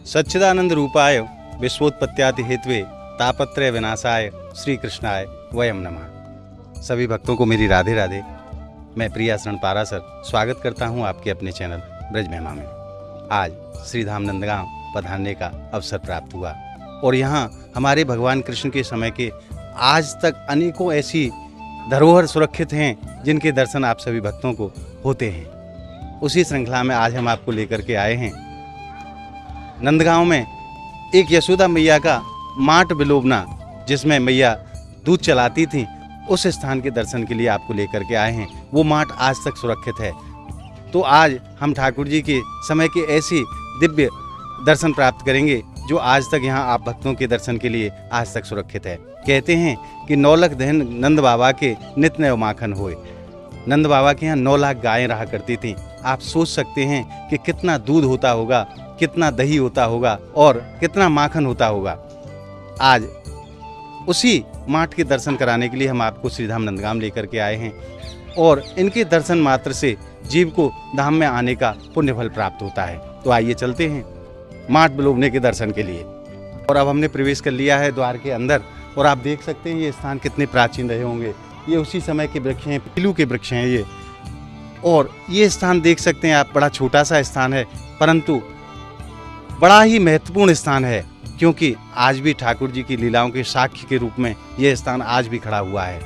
सच्चिदानंद रूपाय विश्वोत्पत्त्यादि Hathaway तापत्रय विनाशाय श्री कृष्णाय वयम नमः। सभी भक्तों को मेरी राधे राधे। मैं प्रिया शरण पारासर स्वागत करता हूं आपके अपने चैनल ब्रज महिमा में। आज श्रीधाम नंदगांव पधारने का अवसर प्राप्त हुआ और यहां हमारे भगवान कृष्ण के समय के आज तक अनेकों ऐसी धरोहर सुरक्षित हैं जिनके दर्शन आप सभी भक्तों को होते हैं। उसी श्रृंखला में आज हम आपको लेकर के आए हैं नंदगांव में एक यशोदा मैया का माट बिलोबना, जिसमें मैया दूध चलाती थी, उस स्थान के दर्शन के लिए आपको लेकर के आए हैं। वो माट आज तक सुरक्षित है। तो आज हम ठाकुर जी के समय के ऐसी दिव्य दर्शन प्राप्त करेंगे जो आज तक यहाँ आप भक्तों के दर्शन के लिए आज तक सुरक्षित है। कहते हैं कि 9 लाख दहन नंद बाबा के नित नव माखन होए। नंद बाबा के यहाँ 9 लाख गायें रहा करती थीं। आप सोच सकते हैं कि कितना दूध होता होगा, कितना दही होता होगा और कितना माखन होता होगा। आज उसी माट के दर्शन कराने के लिए हम आपको श्रीधाम नंदगांव लेकर के आए हैं और इनके दर्शन मात्र से जीव को धाम में आने का पुण्य फल प्राप्त होता है। तो आइए चलते हैं माट बिलोबने के दर्शन के लिए। और अब हमने प्रवेश कर लिया है द्वार के अंदर और आप देख सकते हैं ये स्थान कितने प्राचीन रहे होंगे। ये उसी समय के वृक्ष हैं, पीलू के वृक्ष हैं ये। और ये स्थान देख सकते हैं आप, बड़ा छोटा सा स्थान है परंतु बड़ा ही महत्वपूर्ण स्थान है, क्योंकि आज भी ठाकुर जी की लीलाओं के साक्ष्य के रूप में यह स्थान आज भी खड़ा हुआ है।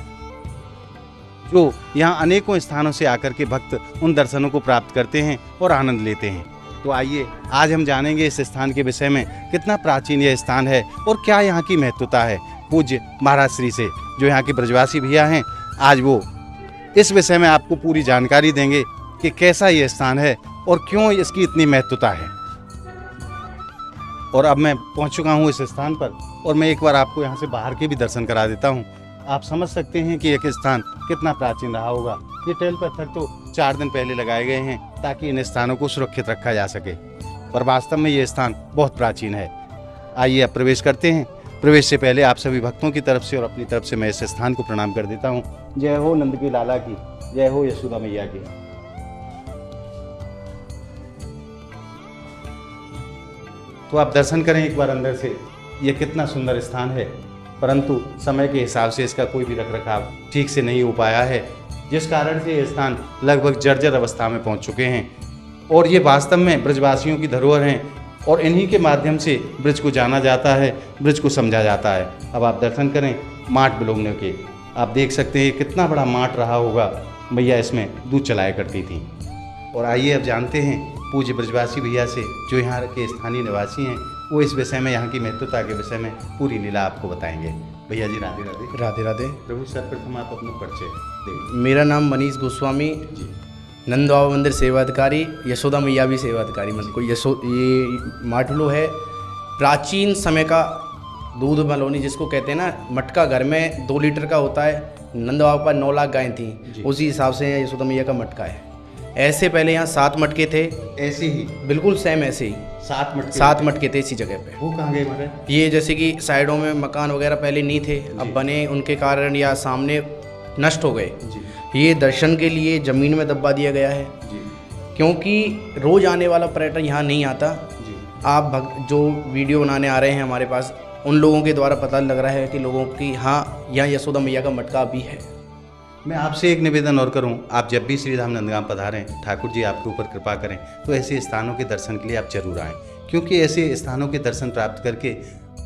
जो यहाँ अनेकों स्थानों से आकर के भक्त उन दर्शनों को प्राप्त करते हैं और आनंद लेते हैं। तो आइए आज हम जानेंगे इस स्थान के विषय में, कितना प्राचीन यह स्थान है और क्या यहाँ की महत्वता है। पूज्य महाराज श्री से जो यहाँ के ब्रजवासी भैया हैं, आज वो इस विषय में आपको पूरी जानकारी देंगे कि कैसा ये स्थान है और क्यों इसकी इतनी महत्वता है। और अब मैं पहुंच चुका हूं इस स्थान पर और मैं एक बार आपको यहां से बाहर के भी दर्शन करा देता हूं। आप समझ सकते हैं कि एक स्थान कितना प्राचीन रहा होगा। ये टेल पत्थर तो 4 दिन पहले लगाए गए हैं ताकि इन स्थानों को सुरक्षित रखा जा सके, पर वास्तव में ये स्थान बहुत प्राचीन है। आइए अब प्रवेश करते हैं। प्रवेश से पहले आप सभी भक्तों की तरफ से और अपनी तरफ से मैं इस स्थान को प्रणाम कर देता हूँ। जय हो नंद की लाला की, जय हो यशोदा मैया की। तो आप दर्शन करें एक बार अंदर से। ये कितना सुंदर स्थान है, परंतु समय के हिसाब से इसका कोई भी रखरखाव ठीक से नहीं हो पाया है, जिस कारण से ये स्थान लगभग जर्जर अवस्था में पहुंच चुके हैं। और ये वास्तव में ब्रजवासियों की धरोहर हैं और इन्हीं के माध्यम से ब्रज को जाना जाता है, ब्रज को समझा जाता है। अब आप दर्शन करें माट बिलोबने के। आप देख सकते हैं कितना बड़ा माट रहा होगा। मैया इसमें दूध चलाया करती थी। और आइए अब जानते हैं पूज्य ब्रजवासी भैया से जो यहाँ के स्थानीय निवासी हैं, वो इस विषय में, यहाँ की महत्वता के विषय में पूरी लीला आपको बताएंगे। भैया जी राधे राधे। राधे राधे प्रभु सर्वप्रथम आप अपना परिचय देंगे। मेरा नाम मनीष गोस्वामी जी। नंद बाबा मंदिर सेवाधिकारी, यशोदा मैया भी सेवाधिकारी। मन को ये माटुलो है, प्राचीन समय का दूध मलोनी जिसको कहते हैं ना, मटका घर में 2 लीटर का होता है। नंद बाबा पर 9 लाख गायें थी, उसी हिसाब से यशोदा मैया का मटका है। ऐसे पहले यहाँ 7 मटके थे, ऐसे ही बिल्कुल सेम ऐसे ही 7 मटके थे इसी जगह पे। वो कहाँ गए महाराज? ये जैसे कि साइडों में मकान वगैरह पहले नहीं थे, अब बने, उनके कारण या सामने नष्ट हो गए। ये दर्शन के लिए ज़मीन में दबा दिया गया है जी। क्योंकि रोज़ आने वाला पर्यटन यहाँ नहीं आता जी। आप जो वीडियो बनाने आ रहे हैं हमारे पास, उन लोगों के द्वारा पता लग रहा है कि लोगों की हाँ यहाँ यशोदा मैया का मटका भी है। मैं आपसे एक निवेदन और करूं, आप जब भी श्रीधाम नंदगांव पधारें, ठाकुर जी आपके ऊपर कृपा करें तो ऐसे स्थानों के दर्शन के लिए आप जरूर आएं, क्योंकि ऐसे स्थानों के दर्शन प्राप्त करके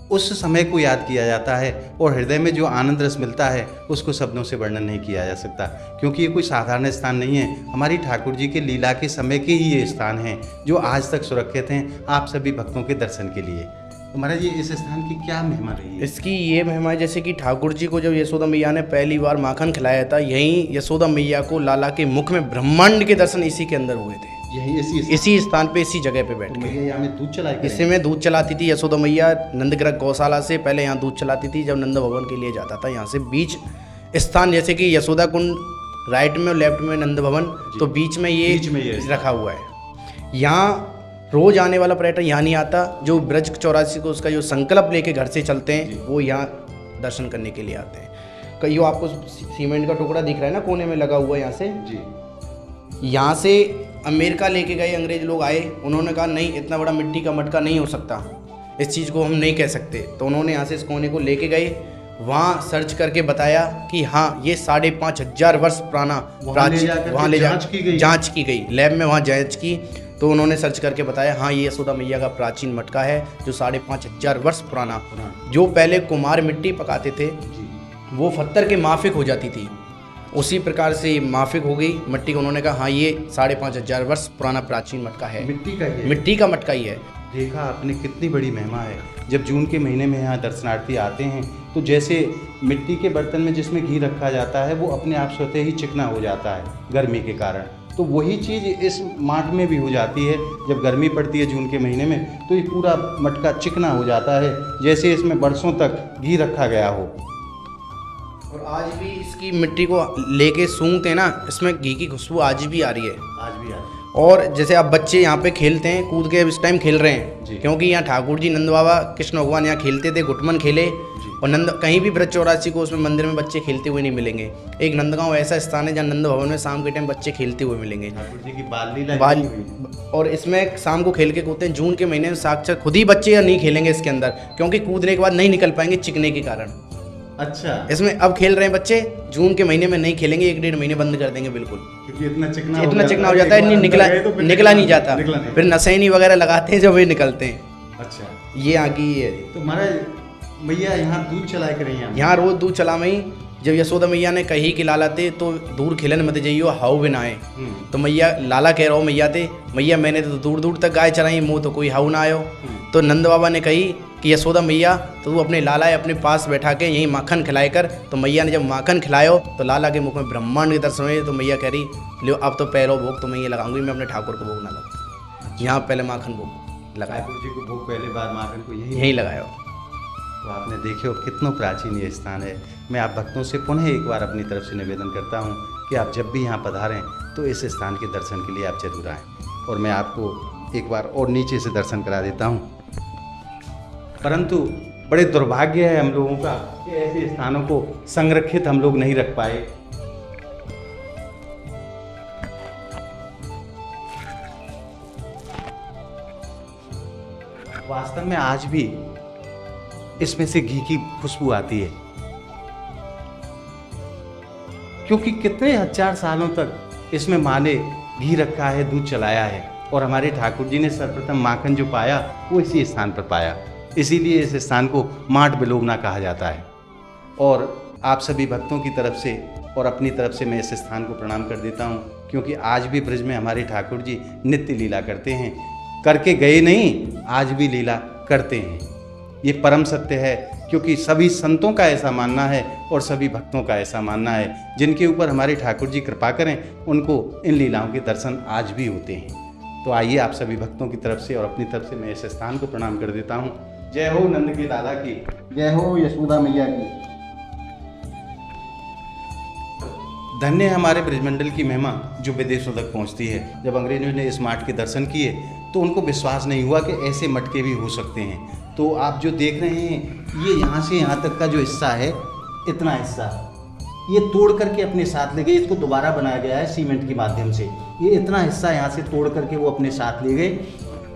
उस समय को याद किया जाता है और हृदय में जो आनंद रस मिलता है उसको शब्दों से वर्णन नहीं किया जा सकता। क्योंकि ये कोई साधारण स्थान नहीं है, हमारी ठाकुर जी के लीला के समय के ही ये स्थान हैं जो आज तक सुरक्षित हैं आप सभी भक्तों के दर्शन के लिए। तो महाराज जी इस स्थान की क्या महिमा रही है? इसकी ये महिमा है जैसे कि ठाकुर जी को जब यशोदा मैया ने पहली बार माखन खिलाया था, यहीं यशोदा मैया को लाला के मुख में ब्रह्मांड के दर्शन इसी के अंदर हुए थे। यही इसी स्थान पे, इसी जगह पे बैठ के। यहाँ में दूध चलाती, इसी में दूध चलाती थी यशोदा मैया। नंदग्रह गौशाला से पहले यहाँ दूध चलाती थी, जब नंद भवन के लिए जाता था। यहाँ से बीच स्थान जैसे कि यशोदा कुंड राइट में और लेफ्ट में नंद भवन, तो बीच में ये रखा हुआ है। यहाँ रोज आने वाला पर्यटन यहाँ नहीं आता। जो ब्रज 84 को उसका जो संकल्प लेके घर से चलते हैं वो यहाँ दर्शन करने के लिए आते हैं। कहीं आपको सीमेंट का टुकड़ा दिख रहा है ना कोने में लगा हुआ, यहाँ से जी। यहाँ से अमेरिका लेके गए, अंग्रेज लोग आए, उन्होंने कहा नहीं इतना बड़ा मिट्टी का मटका नहीं हो सकता, इस चीज़ को हम नहीं कह सकते। तो उन्होंने यहाँ से इस कोने को लेके गए, वहाँ सर्च करके बताया कि हाँ ये 5,500 वर्ष पुराना वहाँ ले जांच की गई लैब में, वहाँ जांच की तो उन्होंने सर्च करके बताया हाँ ये यशोदा मैया का प्राचीन मटका है जो 5,500 वर्ष पुराना। जो पहले कुम्हार मिट्टी पकाते थे वो पत्थर के माफिक हो जाती थी, उसी प्रकार से माफिक हो गई मिट्टी को। उन्होंने कहा हाँ ये 5,500 वर्ष पुराना प्राचीन मटका है, मिट्टी का मटका ही है। देखा आपने कितनी बड़ी महिमा है। जब जून के महीने में यहाँ दर्शनार्थी आते हैं तो जैसे मिट्टी के बर्तन में जिसमें घी रखा जाता है वो अपने आप स्वतः ही चिकना हो जाता है गर्मी के कारण, तो वही चीज़ इस माट में भी हो जाती है। जब गर्मी पड़ती है जून के महीने में तो ये पूरा मटका चिकना हो जाता है जैसे इसमें बरसों तक घी रखा गया हो। और आज भी इसकी मिट्टी को लेके सूंघते हैं ना, इसमें घी की खुशबू आज भी आ रही है। और जैसे अब बच्चे यहाँ पे खेलते हैं, कूद के इस टाइम खेल रहे हैं, क्योंकि यहाँ ठाकुर जी नंद बाबा कृष्ण भगवान यहाँ खेलते थे, घुटमन खेले। और नंद कहीं भी ब्रज 84 को उसमें मंदिर में बच्चे खेलते हुए नहीं मिलेंगे। एक नंदगांव ऐसा स्थान है जहाँ नंद भवन में शाम के टाइम बच्चे खेलते हुए मिलेंगे। ठाकुर जी की बाल और इसमें शाम को खेल के कूदते हैं। जून के महीने में साक्षात खुद ही बच्चे या नहीं खेलेंगे इसके अंदर, क्योंकि कूदने के बाद नहीं निकल पाएंगे चिकने के कारण। अच्छा, इसमें अब खेल रहे हैं बच्चे, जून के महीने में नहीं खेलेंगे, 1-1.5 महीने बंद कर देंगे बिल्कुल, क्योंकि इतना चिकना हो जाता है, निकला नहीं जाता। फिर नसैनी वगैरह लगाते हैं जब वे निकलते हैं। अच्छा, ये आगे है। तो महाराज मैया यहाँ दूध चलाए कर रही हैं? यहाँ रोज दूध चला मई। जब यशोदा मैया ने कही कि लाला ते तो दूर खिलन मत जाइयो हाउ बिनाए, तो मैया लाला कह रहा हो मैया ते मैया मैंने तो दूर दूर तक गाय चराई, मुँह तो कोई हाउ ना आयो। तो नंद बाबा ने कही कि यशोदा मैया तो तू अपने लाला अपने पास बैठा के यहीं माखन खिलाए कर। तो मैया ने जब माखन खिलायो तो लाला के मुख में ब्रह्मांड के दर्शन हुए। तो मैया कह रही लो अब तो पैरों भोग तो मैं ये लगाऊंगी, मैं अपने ठाकुर को भोग ना लगाऊँ। यहाँ पहले माखन भोग लगाया, ठाकुर जी को भोग पहले बार माखन को यहीं लगाया। तो आपने देखे हो कितना प्राचीन ये स्थान है। मैं आप भक्तों से पुनः एक बार अपनी तरफ से निवेदन करता हूँ कि आप जब भी यहाँ पधारें तो इस स्थान के दर्शन के लिए आप जरूर आएँ। और मैं आपको एक बार और नीचे से दर्शन करा देता हूँ। परंतु बड़े दुर्भाग्य है हम लोगों का कि ऐसे स्थानों को संरक्षित हम लोग नहीं रख पाए। वास्तव में आज भी इसमें से घी की खुशबू आती है, क्योंकि कितने हजार सालों तक इसमें माँ ने घी रखा है, दूध चलाया है। और हमारे ठाकुर जी ने सर्वप्रथम माखन जो पाया वो इसी स्थान पर पाया, इसीलिए इस स्थान को माट बिलोगना कहा जाता है। और आप सभी भक्तों की तरफ से और अपनी तरफ से मैं इस स्थान को प्रणाम कर देता हूँ, क्योंकि आज भी ब्रज में हमारे ठाकुर जी नित्य लीला करते हैं, करके गए नहीं, आज भी लीला करते हैं। ये परम सत्य है, क्योंकि सभी संतों का ऐसा मानना है और सभी भक्तों का ऐसा मानना है, जिनके ऊपर हमारे ठाकुर जी कृपा करें उनको इन लीलाओं के दर्शन आज भी होते हैं। तो आइए आप सभी भक्तों की तरफ से और अपनी तरफ से मैं इस स्थान को प्रणाम कर देता हूँ। जय हो नंद के लाला की, जय हो यशोदा मैया की। धन्य है हमारे ब्रजमंडल की महिमा जो विदेशों तक पहुँचती है। जब अंग्रेजों ने इस माट के दर्शन किए तो उनको विश्वास नहीं हुआ कि ऐसे मटके भी हो सकते हैं। तो आप जो देख रहे हैं ये यहाँ से यहाँ तक का जो हिस्सा है, इतना हिस्सा ये तोड़ करके अपने साथ ले गए। इसको दोबारा बनाया गया है सीमेंट के माध्यम से। ये इतना हिस्सा यहाँ से तोड़ करके वो अपने साथ ले गए।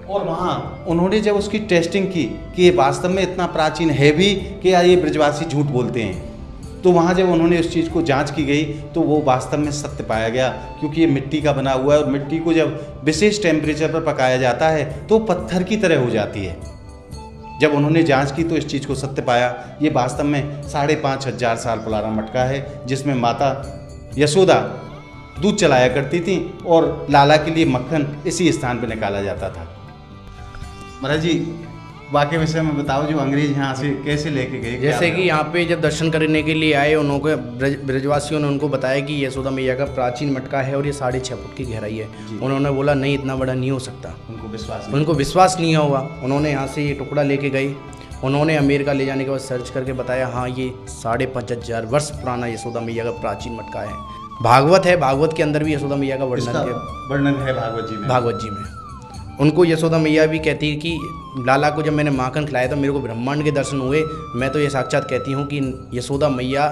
और वहाँ उन्होंने जब उसकी टेस्टिंग की कि ये वास्तव में इतना प्राचीन है भी कि या ये ब्रजवासी झूठ बोलते हैं, तो वहाँ जब उन्होंने उस चीज़ को जांच की गई तो वो वास्तव में सत्य पाया गया, क्योंकि ये मिट्टी का बना हुआ है और मिट्टी को जब विशेष टेम्परेचर पर पकाया जाता है तो पत्थर की तरह हो जाती है। जब उन्होंने जांच की तो इस चीज़ को सत्य पाया। ये वास्तव में 5,500 साल पुराना मटका है, जिसमें माता यशोदा दूध चलाया करती थी और लाला के लिए मक्खन इसी स्थान पर निकाला जाता था। महाराज जी वाकई विषय में बताओ, जो अंग्रेज यहाँ से कैसे लेके गए? जैसे कि यहाँ पे जब दर्शन करने के लिए आए, उन्होंने ब्रजवासियों ने उनको बताया कि यशोदा मैया का प्राचीन मटका है और ये 6.5 फुट की गहराई है। उन्होंने बोला नहीं इतना बड़ा नहीं हो सकता, उनको विश्वास नहीं हुआ। उन्होंने यहाँ से ये टुकड़ा लेके गए, उन्होंने अमेरिका ले जाने के बाद सर्च करके बताया हाँ ये 5,500 वर्ष पुराना यशोदा मैया का प्राचीन मटका है। भागवत है, भागवत के अंदर भी यशोदा मैया का वर्णन है भागवत जी में। उनको यशोदा मैया भी कहती है कि लाला को जब मैंने माखन खिलाया तो मेरे को ब्रह्मांड के दर्शन हुए। मैं तो ये साक्षात कहती हूँ कि यशोदा मैया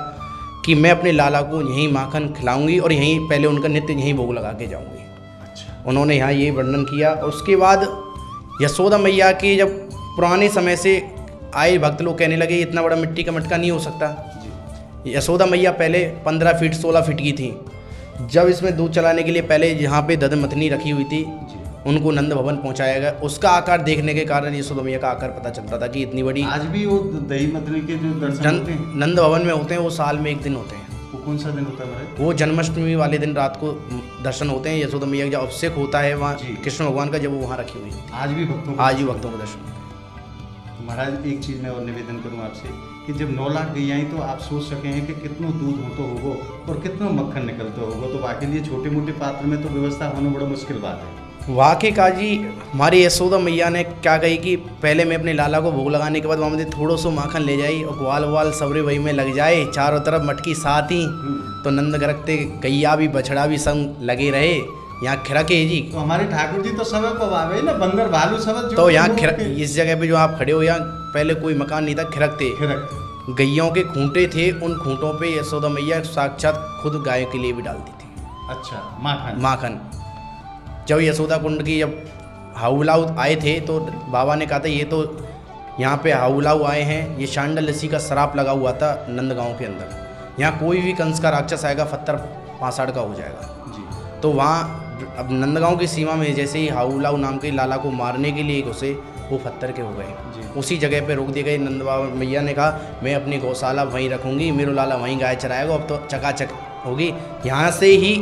कि मैं अपने लाला को यहीं माखन खिलाऊंगी और यहीं पहले उनका नित्य यहीं भोग लगा के जाऊँगी। अच्छा, उन्होंने यहाँ ये वर्णन किया। उसके बाद यशोदा मैया के जब पुराने समय से आए भक्त लोग कहने लगे इतना बड़ा मिट्टी का मटका नहीं हो सकता। यशोदा मैया पहले 15 फीट 16 फीट की थी। जब इसमें दूध चलाने के लिए पहले यहाँ पे दधमथनी रखी हुई थी, उनको नंद भवन पहुँचाया गया। उसका आकार देखने के कारण यशोदा मैया का आकार पता चलता था कि इतनी बड़ी। आज भी वो दही मथनी के जो दर्शन होते हैं नंद भवन में होते हैं, वो साल में एक दिन होते हैं। वो कौन सा दिन होता है महाराज? वो जन्माष्टमी वाले दिन रात को दर्शन होते हैं। यशोदा मैया का जब अभिषेक होता है वहाँ कृष्ण भगवान का, जब वो वहाँ रखी हुई आज भी भक्तों आज भी भक्तों को दर्शन। महाराज एक चीज़ मैं और निवेदन करूँ आपसे कि जब 9 लाख गैया आई तो आप सोच सके हैं कि कितना दूध होता होगा और कितना मक्खन निकलता होगा, तो बाकी लिए छोटे मोटे पात्र में तो व्यवस्था होना बड़ा मुश्किल बात है। वाकई का जी हमारी यशोदा मैया ने क्या कही कि पहले मैं अपने लाला को भोग लगाने के बाद वहाँ मुझे थोड़ा सा माखन ले जाई और ग्वाल वाल सबरे वही में लग जाए, चारों तरफ मटकी साथ ही, तो नंद गरकते गैया भी बछड़ा भी संग लगे रहे। यहाँ खिरके जी, तो हमारे ठाकुर जी तो सब पवावे ना, बंदर भालू सब। तो यहाँ इस जगह पे जो आप खड़े हो, यहाँ पहले कोई मकान नहीं था, खिरकते गैयों के खूंटे थे। उन खूंटों पे यशोदा मैया साक्षात खुद गाय के लिए भी डालती थी। अच्छा, माखन। जब यशोदा कुंड की जब हाउलाऊ आए थे तो बाबा ने कहा था ये तो यहाँ पे हाउलाऊ आए हैं, ये शांडल ऋषि का श्राप लगा हुआ था नंदगांव के अंदर। यहाँ कोई भी कंस का राक्षस आएगा पत्थर पासाड़ का हो जाएगा जी। तो वहाँ अब नंदगांव की सीमा में जैसे ही हाउलाऊ नाम के लाला को मारने के लिए घुसे, वो पत्थर के हो गए। उसी जगह पे रोक दिए गए। नंद बाबा मैया ने कहा मैं अपनी गौशाला वहीं रखूँगी, मेरा लाला वहीं गाय चराएगा, अब तो चकाचक होगी। यहाँ से ही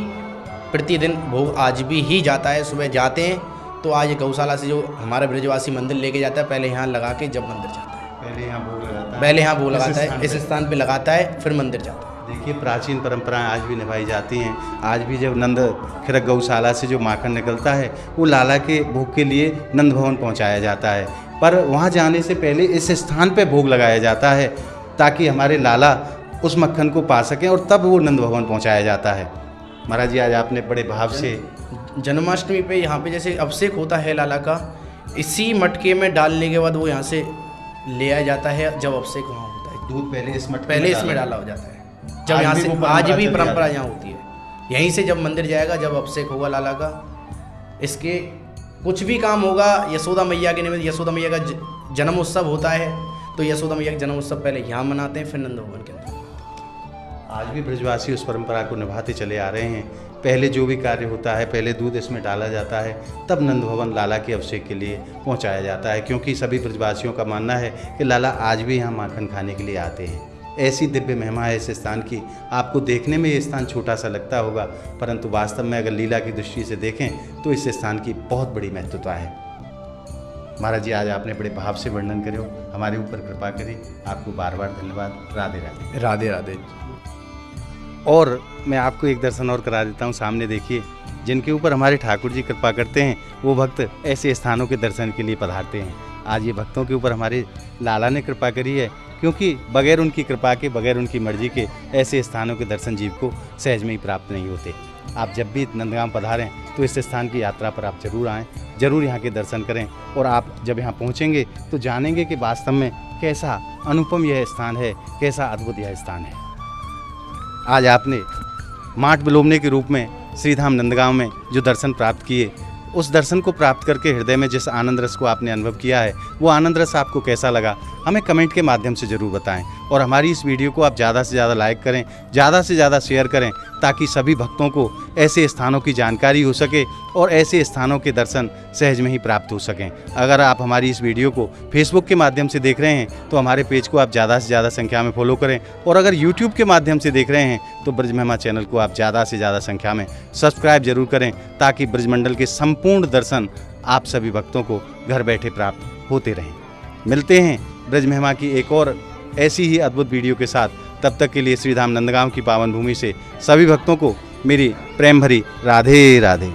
प्रतिदिन भोग आज भी ही जाता है। सुबह जाते हैं तो आज गौशाला से जो हमारा ब्रजवासी मंदिर लेके जाता है, पहले यहाँ लगा के जब मंदिर जाता है, पहले यहाँ भोग लगाता है, पहले यहाँ भोग लगाता है, इस स्थान पे लगाता है, फिर मंदिर जाता है। देखिए प्राचीन परंपराएं आज भी निभाई जाती हैं। आज भी जब नंद खिरक गौशाला से जो माखन निकलता है वो लाला के भोग के लिए नंद भवन पहुँचाया जाता है, पर वहाँ जाने से पहले इस स्थान पे भोग लगाया जाता है ताकि हमारे लाला उस मक्खन को पा सकें और तब वो नंद भवन पहुँचाया जाता है। महाराज जी आज आपने बड़े भाव से जन्माष्टमी पे यहाँ पे जैसे अभिषेक होता है लाला का, इसी मटके में डालने के बाद वो यहाँ से ले आया जाता है। जब अभिषेक वहाँ होता है, दूध पहले इस मटके पहले इसमें डाला हो जाता है। जब यहाँ से आज भी परंपरा यहाँ होती है, यहीं से जब मंदिर जाएगा, जब अभिषेक होगा लाला का, इसके कुछ भी काम होगा यशोदा मैया के निमित्त। यशोदा मैया का जन्म उत्सव होता है तो यशोदा मैया का जन्म उत्सव पहले यहाँ मनाते हैं, फिर नंद भवन के अंदर। आज भी ब्रजवासी उस परंपरा को निभाते चले आ रहे हैं। पहले जो भी कार्य होता है, पहले दूध इसमें डाला जाता है, तब नंद भवन लाला के अभिषेक के लिए पहुंचाया जाता है, क्योंकि सभी ब्रजवासियों का मानना है कि लाला आज भी यहाँ माखन खाने के लिए आते हैं। ऐसी दिव्य महिमा है इस स्थान की। आपको देखने में ये स्थान छोटा सा लगता होगा, परंतु वास्तव में अगर लीला की दृष्टि से देखें तो इस स्थान की बहुत बड़ी महत्वता है। महाराज जी आज आपने बड़े भाव से वर्णन करो, हमारे ऊपर कृपा करें। आपको बार बार धन्यवाद। राधे राधे। राधे राधे। और मैं आपको एक दर्शन और करा देता हूँ। सामने देखिए, जिनके ऊपर हमारे ठाकुर जी कृपा करते हैं वो भक्त ऐसे स्थानों के दर्शन के लिए पधारते हैं। आज ये भक्तों के ऊपर हमारे लाला ने कृपा करी है, क्योंकि बगैर उनकी कृपा के, बगैर उनकी मर्जी के ऐसे स्थानों के दर्शन जीव को सहज में ही प्राप्त नहीं होते। आप जब भी नंदगांव पधारें तो इस स्थान की यात्रा पर आप जरूर आएँ, जरूर यहाँ के दर्शन करें, और आप जब यहाँ पहुँचेंगे तो जानेंगे कि वास्तव में कैसा अनुपम यह स्थान है, कैसा अद्भुत यह स्थान है। आज आपने माट विलोमने के रूप में श्रीधाम नंदगांव में जो दर्शन प्राप्त किए, उस दर्शन को प्राप्त करके हृदय में जिस आनंद रस को आपने अनुभव किया है, वो आनंद रस आपको कैसा लगा हमें कमेंट के माध्यम से ज़रूर बताएं। और हमारी इस वीडियो को आप ज़्यादा से ज़्यादा लाइक करें, ज़्यादा से ज़्यादा शेयर करें, ताकि सभी भक्तों को ऐसे स्थानों की जानकारी हो सके और ऐसे स्थानों के दर्शन सहज में ही प्राप्त हो सकें। अगर आप हमारी इस वीडियो को फेसबुक के माध्यम से देख रहे हैं तो हमारे पेज को आप ज़्यादा से ज़्यादा संख्या में फॉलो करें, और अगर यूट्यूब के माध्यम से देख रहे हैं तो ब्रज महिमा चैनल को आप ज़्यादा से ज़्यादा संख्या में सब्सक्राइब जरूर करें, ताकि ब्रजमंडल के संपूर्ण दर्शन आप सभी भक्तों को घर बैठे प्राप्त होते रहें। मिलते हैं ब्रज महिमा की एक और ऐसी ही अद्भुत वीडियो के साथ। तब तक के लिए श्रीधाम नंदगांव की पावन भूमि से सभी भक्तों को मेरी प्रेम भरी राधे राधे।